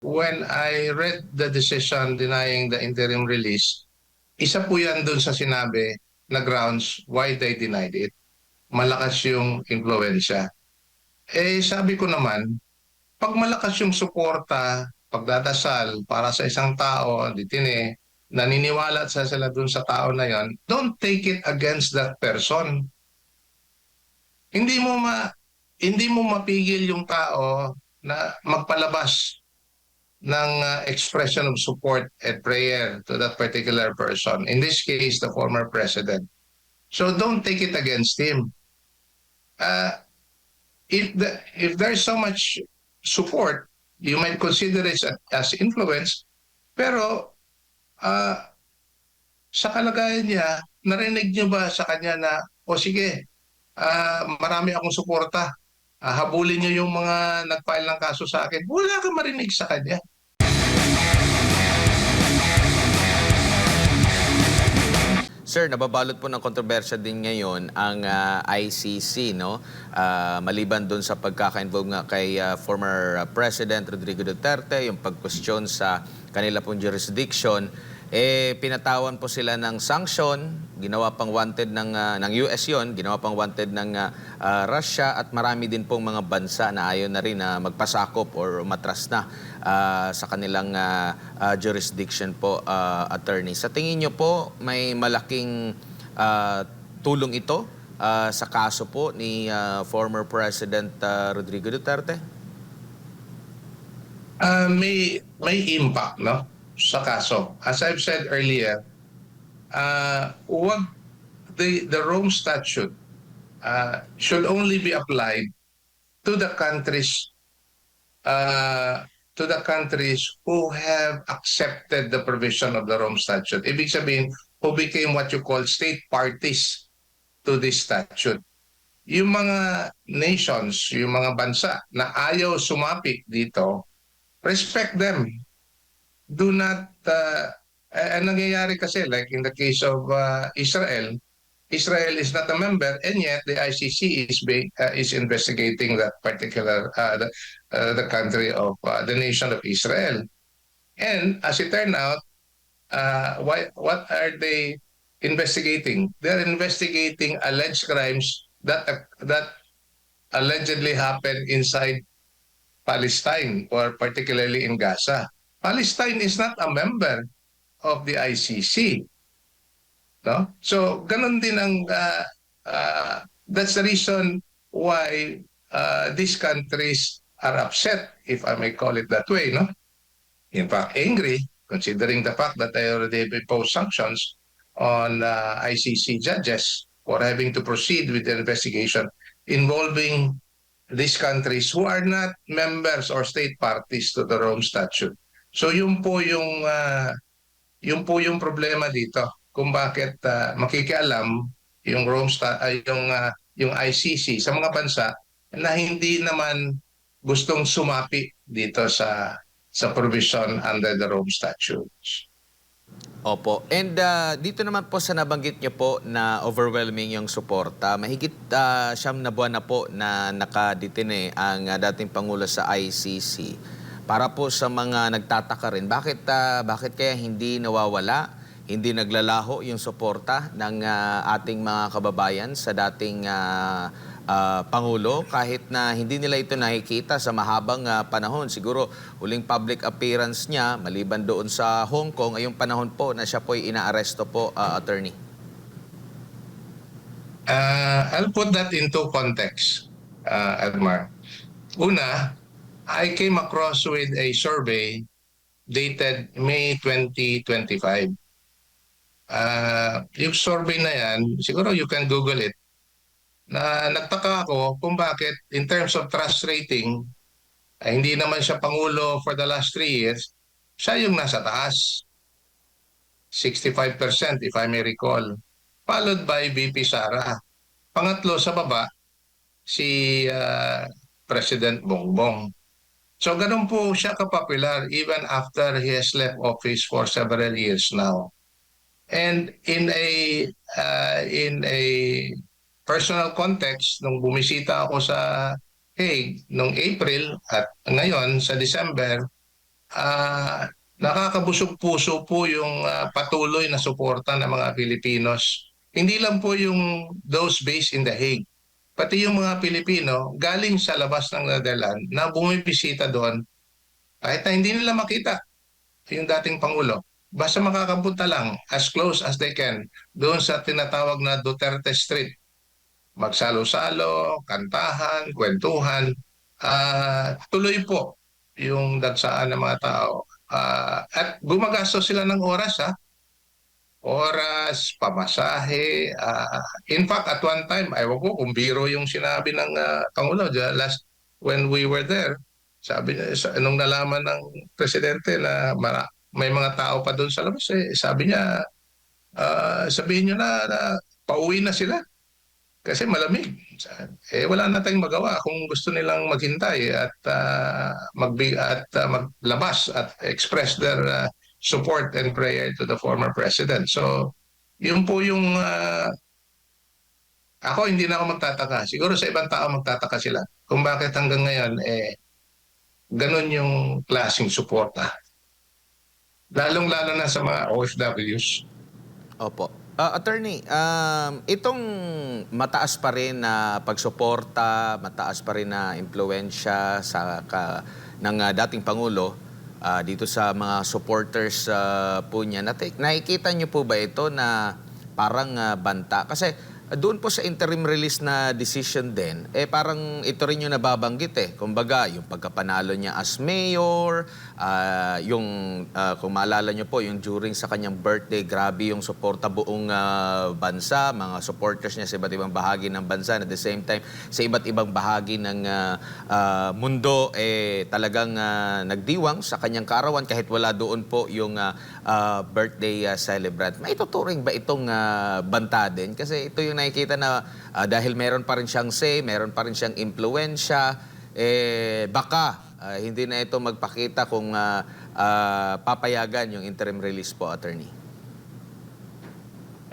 when I read the decision denying the interim release, isa po yan dun sa sinabi na grounds why they denied it. Malakas yung impluensya. Eh sabi ko naman, pag malakas yung suporta, pagdadasal para sa isang tao, ditine, naniniwala sa sila dun sa tao na yon, don't take it against that person. Hindi mo ma hindi mo mapigil yung tao na magpalabas ng expression of support and prayer to that particular person. In this case, the former president. So don't take it against him. Uh, if there's so much support, you might consider it as influence. Pero uh, sa kalagayan niya, narinig niyo ba sa kanya na, o sige, marami akong suporta. Habulin niyo yung mga nag-file ng kaso sa akin. Wala kang marinig sa kanya. Sir, nababalot po ng kontrobersya din ngayon ang ICC, no? Maliban doon sa pagkaka-involve nga kay former President Rodrigo Duterte, yung pag-question sa kanila pong jurisdiction, pinatawan po sila ng sanction, ginawa pang wanted ng US yon, ginawa pang wanted ng Russia, at marami din pong mga bansa na ayaw na rin na magpasakop or umatras na sa kanilang jurisdiction po, attorney. Sa tingin nyo po, may malaking tulong ito sa kaso po ni former President Rodrigo Duterte? May impact, no, sa kaso. As I've said earlier, wag the Rome Statute should only be applied to the countries who have accepted the provision of the Rome Statute. Ibig sabihin, who became what you call state parties to this statute. Yung mga nations, yung mga bansa na ayaw sumapit dito, respect them. Do not, nangyayari kasi, like in the case of Israel, Israel is not a member, and yet the ICC is investigating that particular the country of the nation of Israel. And as it turned out, what are they investigating? They're investigating alleged crimes that allegedly happened inside Palestine, or particularly in Gaza. Palestine is not a member of the ICC. No? So, ganun din ang, that's the reason why these countries are upset, if I may call it that way, no? In fact, angry, considering the fact that they already imposed sanctions on ICC judges for having to proceed with the investigation involving these countries who are not members or state parties to the Rome Statute. So yun po yung problema dito, kung bakit makikialam yung yung ICC sa mga bansa na hindi naman gustong sumapi dito sa provision under the Rome Statutes. Opo. And dito naman po sa nabanggit niyo po na overwhelming yung suporta, mahigit 9 na buwan na po na nakadetine ang dating Pangulo sa ICC. Para po sa mga nagtataka rin, bakit kaya hindi nawawala, hindi naglalaho yung suporta ng ating mga kababayan sa dating Pangulo, kahit na hindi nila ito nakikita sa mahabang panahon. Siguro huling public appearance niya maliban doon sa Hong Kong ay yung panahon po na siya po'y inaaresto po, attorney. I'll put that into context, Edmar. Una, I came across with a survey dated May 2025. Yung survey na yan, siguro you can Google it, na nagtaka ako kung bakit in terms of trust rating, hindi naman siya Pangulo for the last 3 years, siya yung nasa taas. 65% if I may recall. Followed by VP Sara. Pangatlo sa baba, si President Bongbong. So ganun po siya kapopular even after he has left office for several years now. And in a personal context, nung bumisita ako sa Hague noong April at ngayon sa December, nakakabusog puso po yung patuloy na suporta ng mga Pilipinos. Hindi lang po yung those based in The Hague, pati yung mga Pilipino galing sa labas ng Netherlands na bumibisita doon kahit na hindi nila makita yung dating Pangulo. Basta makakapunta lang as close as they can doon sa tinatawag na Duterte Street. Magsalo-salo, kantahan, kwentuhan. Tuloy po yung dagsaan ng mga tao. At gumagastos sila ng oras, oras, pamasahe. In fact, at one time, ayaw ko kung biro yung sinabi ng Pangulo last when we were there. Sabi niya, nung nalaman ng presidente na may mga tao pa doon sa labas, sabi niya, sabihin niyo na pauwi na sila kasi malamig. Wala na tayong magawa kung gusto nilang maghintay at maglabas at express their support and prayer to the former president. So, yun po yung ako hindi na ako magtataka. Siguro sa ibang tao magtataka sila kung bakit hanggang ngayon ganun yung klaseng suporta. Lalong-lalo na sa mga OFWs. Opo. Attorney, itong mataas pa rin na pagsuporta, mataas pa rin na impluensya ng dating Pangulo dito sa mga supporters po niya, nakikita niyo po ba ito na parang banta? Kasi doon po sa interim release na decision din, parang ito rin yung nababanggit. Kumbaga, yung pagkapanalo niya as mayor, kung maalala niyo po, yung during sa kanyang birthday, grabe yung suporta buong bansa, mga supporters niya sa iba't ibang bahagi ng bansa. At the same time, sa iba't ibang bahagi ng mundo, talagang nagdiwang sa kanyang kaarawan kahit wala doon po yung birthday celebrant. May tuturing ba itong banta din? Kasi ito yung nakikita na dahil meron pa rin siyang say, meron pa rin siyang impluensya, baka hindi na ito magpakita kung papayagan yung interim release po, attorney.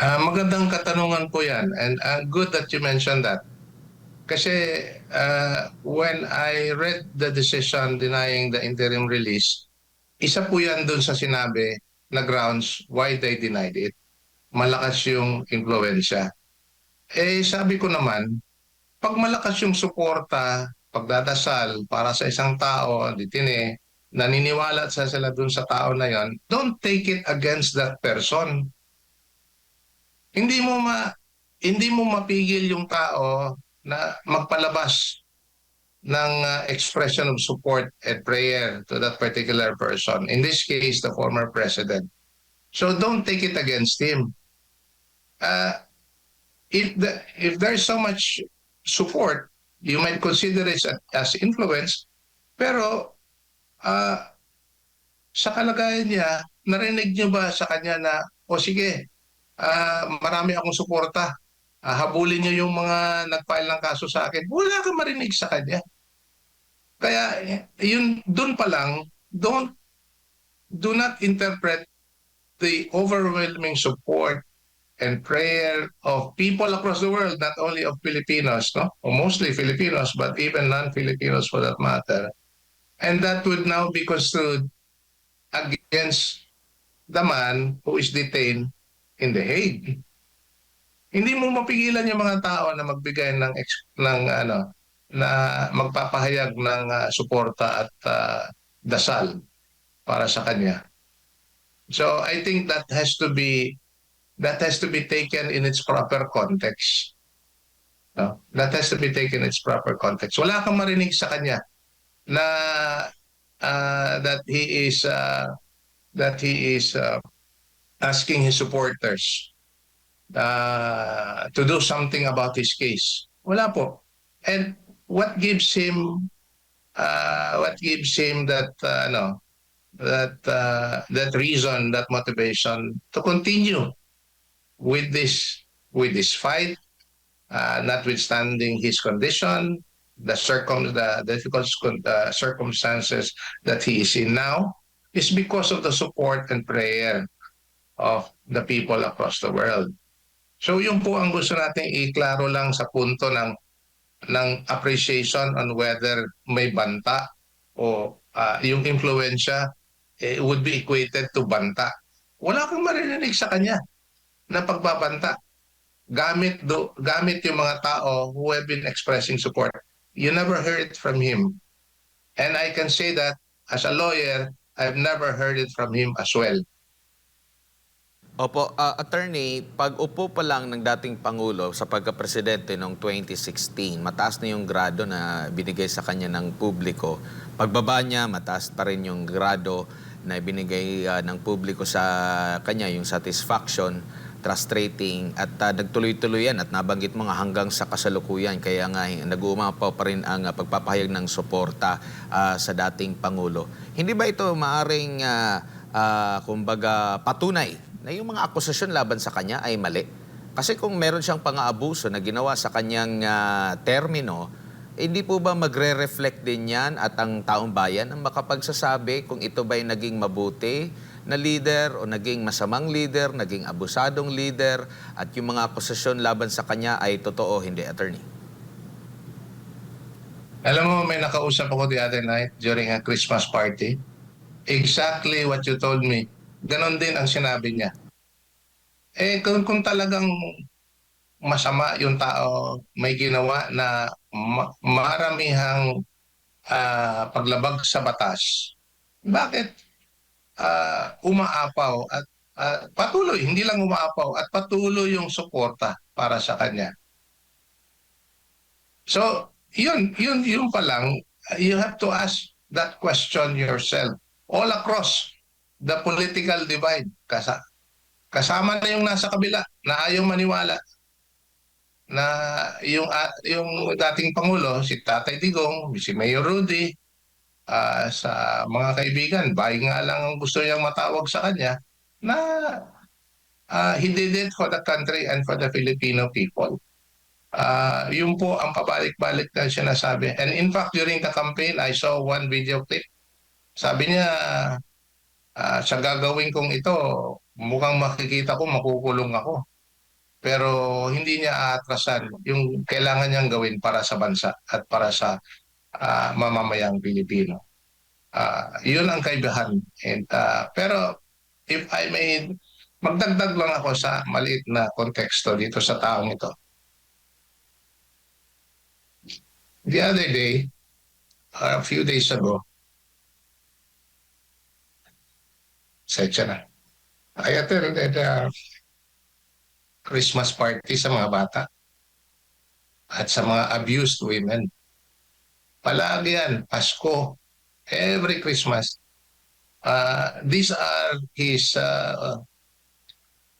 Magandang katanungan po yan and good that you mentioned that. Kasi when I read the decision denying the interim release, isa po yan dun sa sinabi na grounds why they denied it. Malakas yung impluensya. Sabi ko naman, pag malakas yung suporta, pagdadasal para sa isang tao, ditine, naniniwala sila dun sa tao na yon, don't take it against that person. Hindi mo hindi mo mapigil yung tao na magpalabas ng expression of support and prayer to that particular person. In this case, the former president. So don't take it against him. If there's so much support, you might consider it as influence, pero sa kalagayan niya, narinig niyo ba sa kanya na, o sige, marami akong suporta, habulin niyo yung mga nag-file ng kaso sa akin. Wala kang marinig sa kanya. Kaya yun, doon pa lang, do not interpret the overwhelming support and prayer of people across the world, not only of Filipinos, no? Or mostly Filipinos, but even non-Filipinos for that matter. And that would now be construed against the man who is detained in The Hague. Hindi mo mapigilan yung mga tao na magbigay ng na magpapahayag ng suporta at dasal para sa kanya. So I think that has to be taken in its proper context. No? That has to be taken in its proper context. Wala kang marinig sa kanya na that he is asking his supporters to do something about his case. Wala po. And what gives him that that reason, that motivation to continue with this fight, notwithstanding his condition, the difficult circumstances that he is in now, is because of the support and prayer of the people across the world. So yun po ang gusto nating iklaro lang sa punto ng appreciation on whether may banta o yung impluensya would be equated to banta. Wala kang maririnig sa kanya na pagbabanta gamit yung mga tao who have been expressing support. You never heard it from him. And I can say that as a lawyer, I've never heard it from him as well. Opo, attorney, pag-upo pa lang ng dating Pangulo sa pagka-presidente noong 2016, mataas na yung grado na binigay sa kanya ng publiko. Pagbaba niya, mataas pa rin yung grado na binigay ng publiko sa kanya, yung satisfaction, trust rating, at nagtuloy-tuloy yan at nabanggit mo nga hanggang sa kasalukuyan. Kaya nga nag-uumapaw pa rin ang pagpapahayag ng suporta sa dating Pangulo. Hindi ba ito maaring, kumbaga, patunay na yung mga akusasyon laban sa kanya ay mali? Kasi kung meron siyang pang-aabuso na ginawa sa kanyang termino, hindi po ba magre-reflect din yan at ang taong bayan ang makapagsasabi kung ito ba'y naging mabuti na leader o naging masamang leader, naging abusadong leader, at yung mga akusasyon laban sa kanya ay totoo, hindi, attorney? Alam mo, may nakausap ako the other night during a Christmas party. Exactly what you told me. Ganon din ang sinabi niya. Kung talagang masama yung tao, may ginawa na maramihang paglabag sa batas, bakit umaapaw at patuloy, hindi lang umaapaw, at patuloy yung suporta para sa kanya? So, yun pa lang, you have to ask that question yourself. All across the political divide, kasama na yung nasa kabila na ayaw maniwala na yung dating Pangulo, si Tatay Digong, si Mayor Rudy, sa mga kaibigan, bahay nga lang ang gusto niyang matawag sa kanya, na he did it for the country and for the Filipino people. Yun po ang pabalik-balik na sinasabi. And in fact, during the campaign, I saw one video clip. Sabi niya, sa gagawin kong ito, mukhang makikita ko makukulong ako. Pero hindi niya aatrasan yung kailangan niyang gawin para sa bansa at para sa mamamayang Pilipino. Yun ang kaibahan. Pero if I may, magdagdag lang ako sa maliit na konteksto dito sa taong ito. The other day, a few days ago, I attended a Christmas party sa mga bata at sa mga abused women. Palagi yan, Pasko, every Christmas. These are his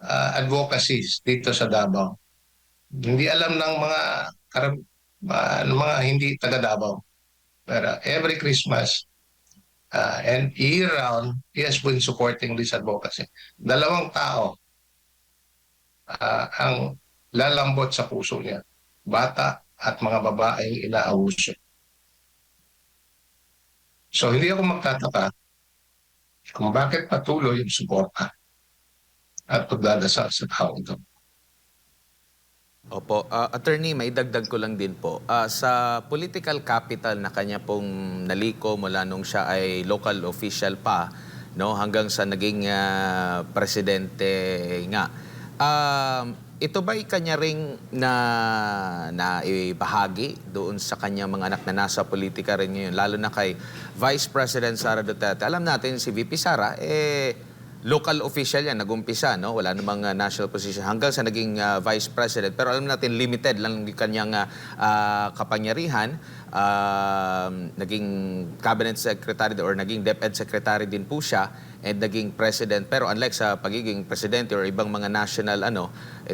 advocacies dito sa Davao. Hindi alam ng mga hindi taga Davao. Pero every Christmas and year-round, he has been supporting this advocacy. Dalawang tao ang lalambot sa puso niya. Bata at mga babaeng inaabuso. So hindi ako magtataka kung bakit patuloy yung suporta at pagdadasal sa taong ito. Opo. Attorney, may dagdag ko lang din po. Sa political capital na kanya pong naliko mula nung siya ay local official pa, no, hanggang sa naging presidente nga. Ito ba'y kanya ring na ibahagi doon sa kanyang mga anak na nasa politika rin ngayon, lalo na kay Vice President Sara Duterte? Alam natin si VP Sara, local official yan, nag-umpisa, no? Wala namang national position hanggang sa naging vice president. Pero alam natin, limited lang yung kanyang kapangyarihan. Naging cabinet secretary or naging DepEd secretary din po siya and naging president. Pero unlike sa pagiging presidente or ibang mga national,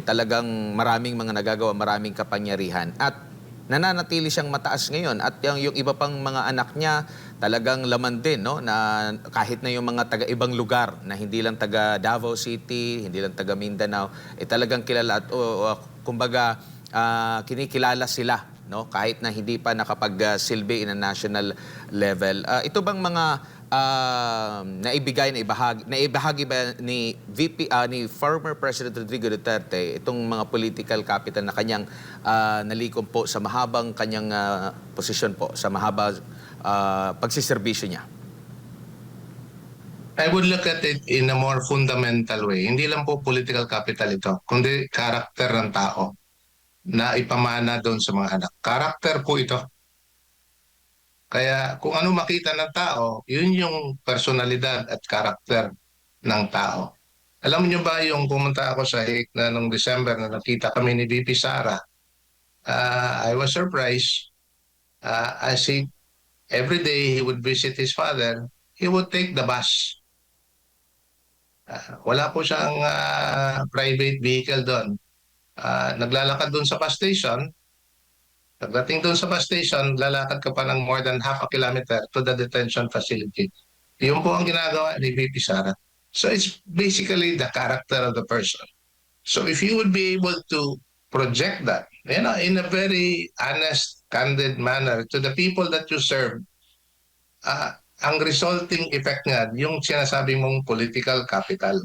talagang maraming mga nagagawa, maraming kapangyarihan. At nananatili siyang mataas ngayon at yung iba pang mga anak niya talagang laman din, no, na kahit na yung mga taga-ibang lugar na hindi lang taga Davao City, hindi lang taga Mindanao, talagang kilala at kumbaga kinikilala sila, no, kahit na hindi pa nakapag-silbi in a national level. Ito bang mga naibahagi ba ni ni former President Rodrigo Duterte itong mga political capital na kanyang nalikom po sa mahabang kanyang posisyon po, sa mahabang pagsiservisyo niya? I would look at it in a more fundamental way. Hindi lang po political capital ito, kundi karakter ng tao na ipamana doon sa mga anak. Karakter po ito. Kaya kung ano makita ng tao, yun yung personalidad at karakter ng tao. Alam niyo ba yung pumunta ako sa Hague na nung December na nakita kami ni VP Sara, I was surprised. As he, every day he would visit his father, he would take the bus. Wala po siyang private vehicle doon. Naglalakad doon sa bus station. Pagdating doon sa bus station, lalakad ka pa ng more than half a kilometer to the detention facility. Yun po ang ginagawa ni VP Sara. So it's basically the character of the person. So if you would be able to project that, in a very honest, candid manner to the people that you serve, ang resulting effect nga, yung sinasabi mong political capital.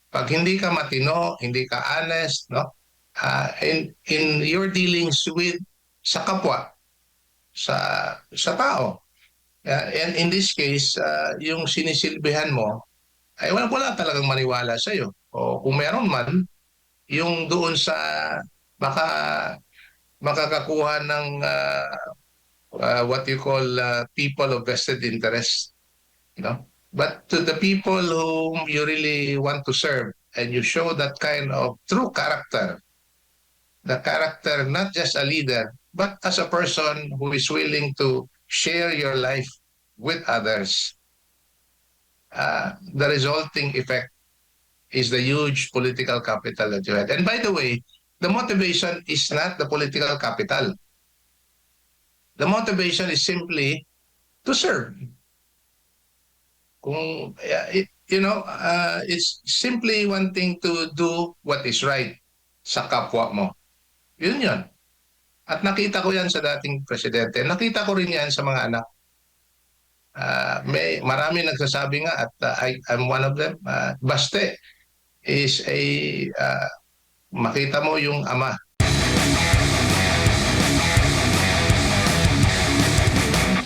Pag hindi ka matino, hindi ka honest, no? In your dealings with sa kapwa, sa tao. And in this case, yung sinisilbihan mo, ay wala talagang maniwala sa iyo. O kung meron man, yung doon sa baka makakakuha ng what you call people of vested interest, you know. But to the people whom you really want to serve and you show that kind of true character, the character not just a leader, but as a person who is willing to share your life with others, the resulting effect is the huge political capital that you had. And by the way, the motivation is not the political capital. The motivation is simply to serve. Kung, it's simply wanting to do what is right sa kapwa mo. Yun yun. At nakita ko yan sa dating presidente. Nakita ko rin yan sa mga anak. Marami nagsasabi nga at I'm one of them. Baste is makita mo yung ama